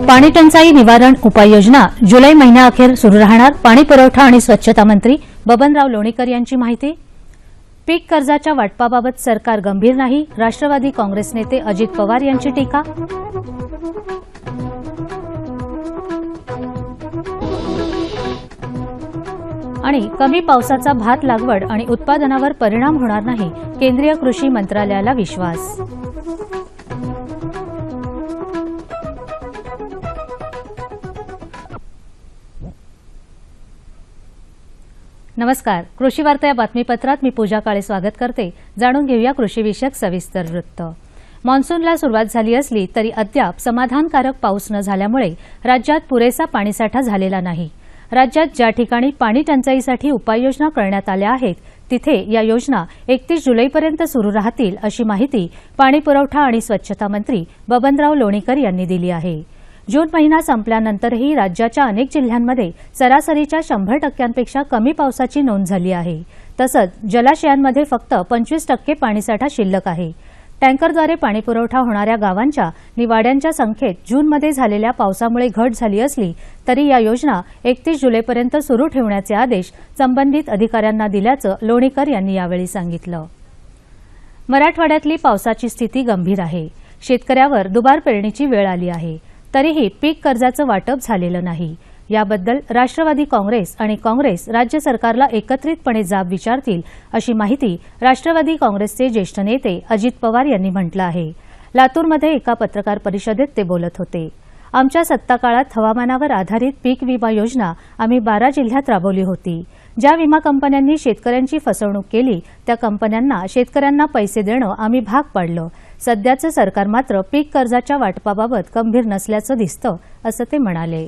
पाणी टंचाई निवारण उपाययोजना जुलै महिन्याअखेर सुरू राहणार। पाणी पुरवठा आणि स्वच्छता मंत्री बबनराव लोणीकर यांची माहिती। पीक कर्जाच्या वाटपाबाबत सरकार गंभीर नाही, राष्ट्रवादी काँग्रेस नेते अजित पवार यांची टीका। आणि कमी पावसाचा भात लागवड आणि उत्पादनावर परिणाम होणार नाही, केंद्रीय कृषी मंत्रालयाला विश्वास। नमस्कार, कृषी वार्ता या बातमीपत्रात मी पूजा काळे स्वागत करते। जाणून घेऊया कृषीविषयक सविस्तर वृत्त। मान्सूनला सुरुवात झाली असली तरी अद्याप समाधानकारक पाऊस न झाल्यामुळे राज्यात पुरेसा पाणीसाठा झालेला नाही। राज्यात ज्या ठिकाणी पाणी टंचाईसाठी उपाययोजना करण्यात आल्या आहेत तिथे या योजना 31 जुलैपर्यंत सुरू राहतील, अशी माहिती पाणी पुरवठा आणि स्वच्छता मंत्री बबनराव लोणीकर यांनी दिली आहे। जून महिना संपल्यानंतरही राज्याच्या अनेक जिल्ह्यांमध्ये सरासरीच्या 100% कमी पावसाची नोंद झाली आहे। तसंच जलाशयांमध्ये फक्त 25% पाणीसाठा शिल्लक आहे। टँकरद्वारे पाणीपुरवठा होणाऱ्या गावांच्या निवाड्यांच्या संख्येत जूनमध्ये झालेल्या पावसामुळे घट झाली असली तरी या योजना 31 जुलैपर्यंत सुरू ठेवण्याचे आदेश संबंधित अधिकाऱ्यांना दिल्याचं लोणीकर यांनी यावेळी सांगितलं। मराठवाड्यातली पावसाची स्थिती गंभीर आहे। शेतकऱ्यावर दुबार पेरणीची वेळ आली आहे, तरीही पीक कर्जाचं वाटप झालेलं नाही। याबद्दल राष्ट्रवादी काँग्रेस आणि काँग्रेस राज्य सरकारला एकत्रितपणे जाब विचारतील, अशी माहिती राष्ट्रवादी काँग्रेसचे ज्येष्ठ नेते अजित पवार यांनी म्हटलं आहे। लातूरमध्ये एका पत्रकार परिषदेत ते बोलत होते। आमच्या सत्ताकाळात हवामानावर आधारित पीक विमा योजना आम्ही 12 जिल्ह्यात राबवली होती। ज्या विमा कंपन्यांनी शेतकऱ्यांची फसवणूक केली त्या कंपन्यांना शेतकऱ्यांना पैसे देणं आम्ही भाग पाडलं। सध्याचं सरकार मात्र पीक कर्जाच्या वाटपाबाबत गंभीर नसल्याचं दिसतं, असं ते म्हणाले।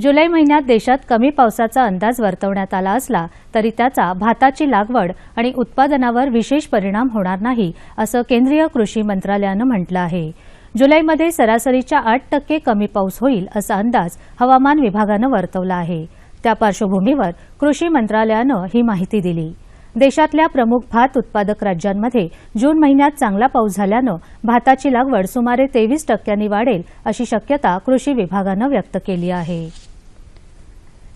जुलै महिन्यात देशात कमी पावसाचा अंदाज वर्तवण्यात आला असला तरी त्याचा भाताची लागवड आणि उत्पादनावर विशेष परिणाम होणार नाही, असं केंद्रीय कृषी मंत्रालयानं म्हटलं आहे। जुलैमध्ये सरासरीच्या 8% कमी पाऊस होईल असा अंदाज हवामान विभागानं वर्तवला आहे। त्या पार्श्वभूमीवर कृषी मंत्रालयानं ही माहिती दिली। देशातल्या प्रमुख भात उत्पादक राज्यांमध्ये जून महिन्यात चांगला पाऊस झाल्यानं भाताची लागवड सुमारे 23% वाढेल, अशी शक्यता कृषी विभागानं व्यक्त केली आहे।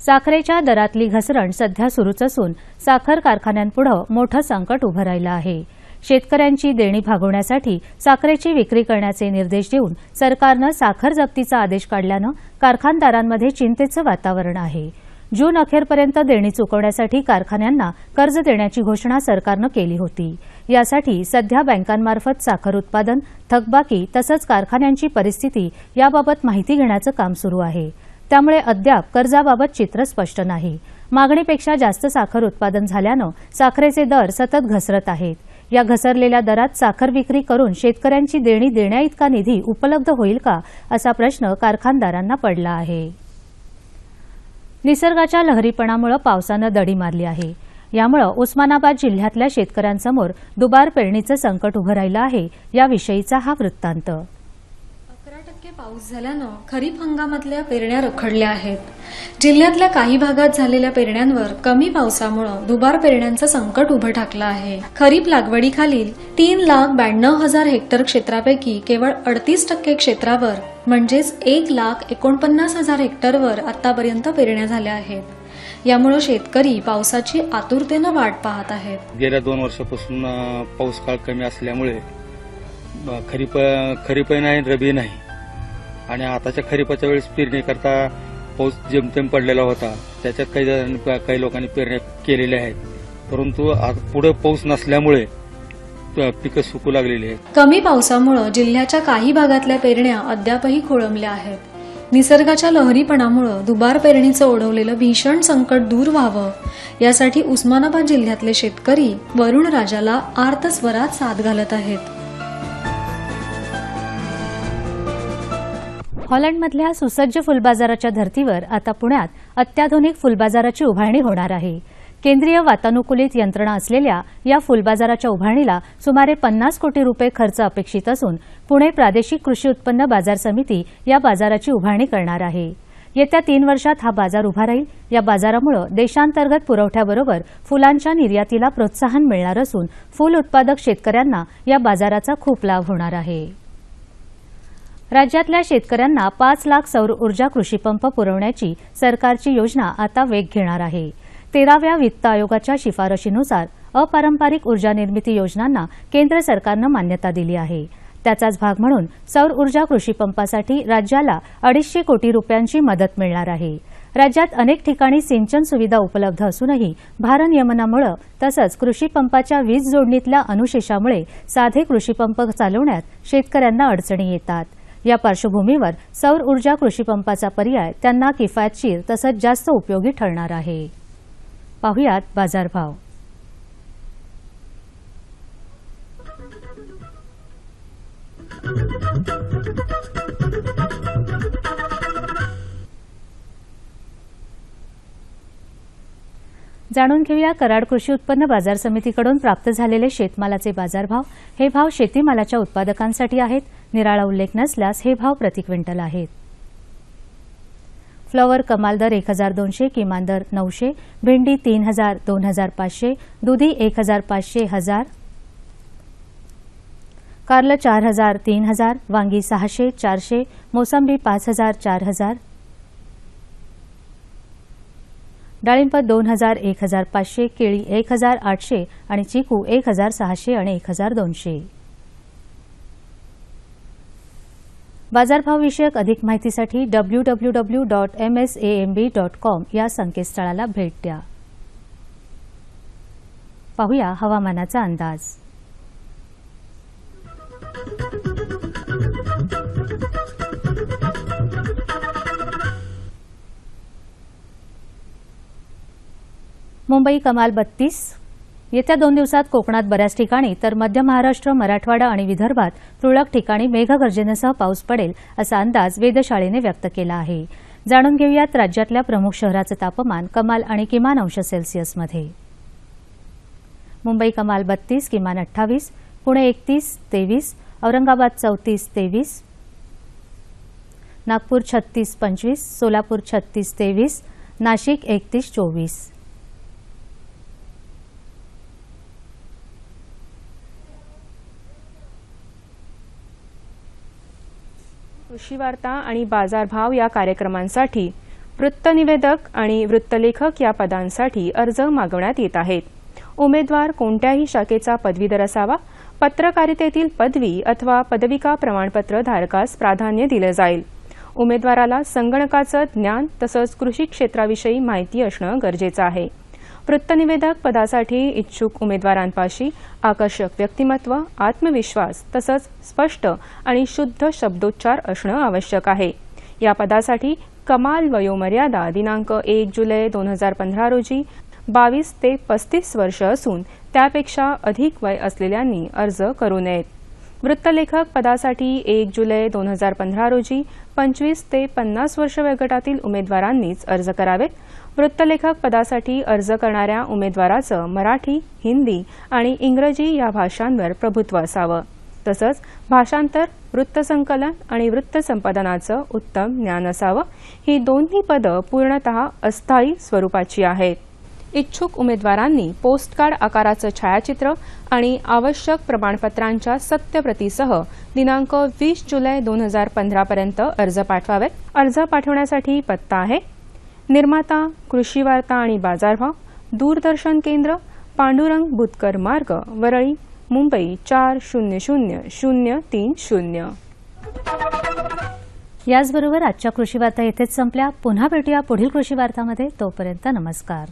साखरेच्या दरातली घसरण सध्या सुरूच असून साखर कारखान्यांपुढे मोठं संकट उभं राहिलं आहे। शेतकऱ्यांची देणी भागवण्यासाठी साखरेची विक्री करण्याचे निर्देश देऊन सरकारनं साखर जप्तीचा आदेश काढल्यानं कारखानदारांमध्ये चिंतेचं वातावरण आहे। जून अखेरपर्यंत देणी चुकवण्यासाठी कारखान्यांना कर्ज देण्याची घोषणा सरकारनं केली होती। यासाठी सध्या बँकांमार्फत साखर उत्पादन, थकबाकी तसंच कारखान्यांची परिस्थिती याबाबत माहिती घेण्याचं काम सुरू आहे। त्यामुळे अद्याप कर्जाबाबत चित्र स्पष्ट नाही। मागणीपेक्षा जास्त साखर उत्पादन झाल्यानं साखरेचे दर सतत घसरत आहेत। या घसरलेल्या दरात साखर विक्री करून शेतकऱ्यांची देणी देण्याइतका निधी उपलब्ध होईल का, असा प्रश्न कारखानदारांना पडला आहे। निसर्गाच्या लहरीपणामुळे पावसानं दडी मारली आहे। यामुळे उस्मानाबाद जिल्ह्यातल्या शेतकऱ्यांसमोर दुबार पेरणीचं संकट उभं राहिलं आहे। याविषयीचा हा वृत्तांत। 11% पाऊस झाल्यानं खरीप हंगामातल्या पेरण्या रखडल्या आहेत। जिल्ह्यातल्या काही भागात झालेल्या पेरण्यांवर कमी पावसामुळे दुबार पेरण्यांचं संकट उभं ठाकलं आहे। खरीप लागवडीखालील 3,92,000 हेक्टर क्षेत्रापैकी केवळ 38% क्षेत्रावर म्हणजेच 1,49,000 हेक्टरवर आतापर्यंत पेरण्या झाल्या आहेत। यामुळे शेतकरी पावसाची आतुरतेनं वाट पाहत आहेत। गेल्या 2 वर्षापासून पाऊस काळ कमी असल्यामुळे खरीप नाही, रबी नाही आणि आताच्या खरीपाच्या वेळेस पेरणी करता पाऊस जेमतेम पडलेला होता। त्याच्यात काही लोकांनी पेरण्या केलेल्या आहेत, परंतु पुढे पाऊस नसल्यामुळे पिकं सुकू लागलेली आहेत। कमी पावसामुळे जिल्ह्याच्या काही भागातल्या पेरण्या अद्यापही खोळंबल्या आहेत। निसर्गाच्या लहरीपणामुळे दुबार पेरणीचं ओढवलेलं भीषण संकट दूर व्हावं यासाठी उस्मानाबाद जिल्ह्यातले शेतकरी वरुण राजाला आर्तस्वरात साथ घालत आहेत। हॉलंडमधल्या सुसज्ज फुलबाजाराच्या धर्तीवर आता पुण्यात अत्याधुनिक फुलबाजाराची उभारणी होणार आहे। केंद्रीय वातानुकूलित यंत्रणा असलेल्या या फुलबाजाराच्या उभारणीला सुमारे 50 कोटी रुपये खर्च अपेक्षित असून पुणे प्रादेशिक कृषी उत्पन्न बाजार समिती या बाजाराची उभारणी करणार आहे। येत्या 3 वर्षात हा बाजार उभा राहील। या बाजारामुळे देशांतर्गत पुरवठ्याबरोबर फुलांच्या निर्यातीला प्रोत्साहन मिळणार असून फूल उत्पादक शेतकऱ्यांना या बाजाराचा खूप लाभ होणार आहे। राज्यातल्या शेतकऱ्यांना 5 लाख सौर ऊर्जा कृषीपंप पुरवण्याची सरकारची योजना आता वेग घेणार आहे. 13व्या वित्त आयोगाच्या शिफारशीनुसार अपारंपरिक ऊर्जा निर्मिती योजनांना केंद्र सरकारनं मान्यता दिली आहे. त्याचाच भाग म्हणून सौर ऊर्जा कृषीपंपासाठी राज्याला 250 कोटी रुपयांची मदत मिळणार आहे. राज्यात अनेक ठिकाणी सिंचन सुविधा उपलब्ध असूनही भारनियमनामुळे तसंच कृषीपंपाच्या वीज जोडणीतल्या अनुशेषामुळे साधे कृषीपंप चालवण्यात शेतकऱ्यांना अडचणी येतात. या पार्श्वभूमीवर सौर ऊर्जा कृषीपंपाचा पर्याय त्यांना किफायतशीर तसंच जास्त उपयोगी ठरणार आहे. पाहुयात बाजारभाव. जाणून घेऊया कराड कृषी उत्पन्न बाजार समितीकडून प्राप्त झालेले शेतमालाचे बाजारभाव. हे भाव शेतीमालाच्या उत्पादकांसाठी आहेत. निराळा उल्लेख नसल्यास हे भाव प्रति क्विंटल आहेत. फ्लॉवर कमाल दर 1200, किमान दर 900, भेंडी 3000, 2500, दुधी 1500, 1000, कारलं 4000, 3000, वांगी 600, 400, मोसंबी 5000, 4000, डाळिंब 2000, 1500, केळी 1800 आणि चिकू 1600 आणि 1200. बाजारभाव विषयक अधिक माहितीसाठी www.msamb.com या संकेतस्थळाला भेट द्या. पाहूया हवामानाचा अंदाज. मुंबई कमाल 32. येत्या 2 दिवसात कोकणात बऱ्याच ठिकाणी तर मध्य महाराष्ट्र, मराठवाडा आणि विदर्भात तुरळक ठिकाणी मेघगर्जनेसह पाऊस पडेल असा अंदाज वेधशाळेने व्यक्त केला आहे. जाणून घेऊयात राज्यातल्या प्रमुख शहराचं तापमान कमाल आणि किमान अंश सेल्सिअसमध्ये. मुंबई कमाल 32, किमान 28, पुणे 31, 23, औरंगाबाद 34, 23, नागपूर 36, 25, सोलापूर 36, 23, नाशिक 31, 24. कृषी वार्ता आणि बाजारभाव या कार्यक्रमांसाठी वृत्तनिवेदक आणि वृत्तलेखक या पदांसाठी अर्ज मागवण्यात येत आहेत. उमेदवार कोणत्याही शाखेचा पदवीधर असावा. पत्रकारितेतील पदवी अथवा पदविका प्रमाणपत्र धारकास प्राधान्य दिले जाईल. उमेदवाराला संगणकाचं ज्ञान तसंच कृषी क्षेत्राविषयी माहिती असणं गरजेचं आहे. वृत्तनिवेदक पदासाठी इच्छुक उमेदवारांपाशी आकर्षक व्यक्तिमत्व, आत्मविश्वास तसंच स्पष्ट आणि शुद्ध शब्दोच्चार असणं आवश्यक आहे. या पदासाठी कमाल वयोमर्यादा दिनांक 1 जुलै 2015 रोजी 22 ते 35 वर्ष असून त्यापेक्षा अधिक वय असलेल्यांनी अर्ज करू नयेत. वृत्तलेखक पदासाठी 1 जुलै 2015 रोजी 25 ते 50 वर्ष वयोगटातील उमेदवारांनीच अर्ज करावेत. वृत्तलेखक पदासाठी अर्ज करणाऱ्या उमेदवाराचं मराठी, हिंदी आणि इंग्रजी या भाषांवर प्रभुत्व असावं. तसंच भाषांतर, वृत्तसंकलन आणि वृत्तसंपादनाचं उत्तम ज्ञान असावं. ही दोन्ही पदं पूर्णतः अस्थायी स्वरूपाची आहेत. इच्छुक उमेदवारांनी पोस्टकार्ड आकाराचं छायाचित्र आणि आवश्यक प्रमाणपत्रांच्या सत्यप्रतीसह दिनांक 20 जुलै 2015 पर्यंत अर्ज पाठवावेत. अर्ज पाठवण्यासाठी पत्ता आहे निर्माता, कृषी वार्ता आणि बाजारभाव, दूरदर्शन केंद्र, पांडुरंग भुतकर मार्ग, वरळी, मुंबई 400030. याचबरोबर आजच्या कृषी वार्ता येथेच संपल्या. पुन्हा भेटूया पुढील कृषी वार्तामध्ये. तोपर्यंत नमस्कार.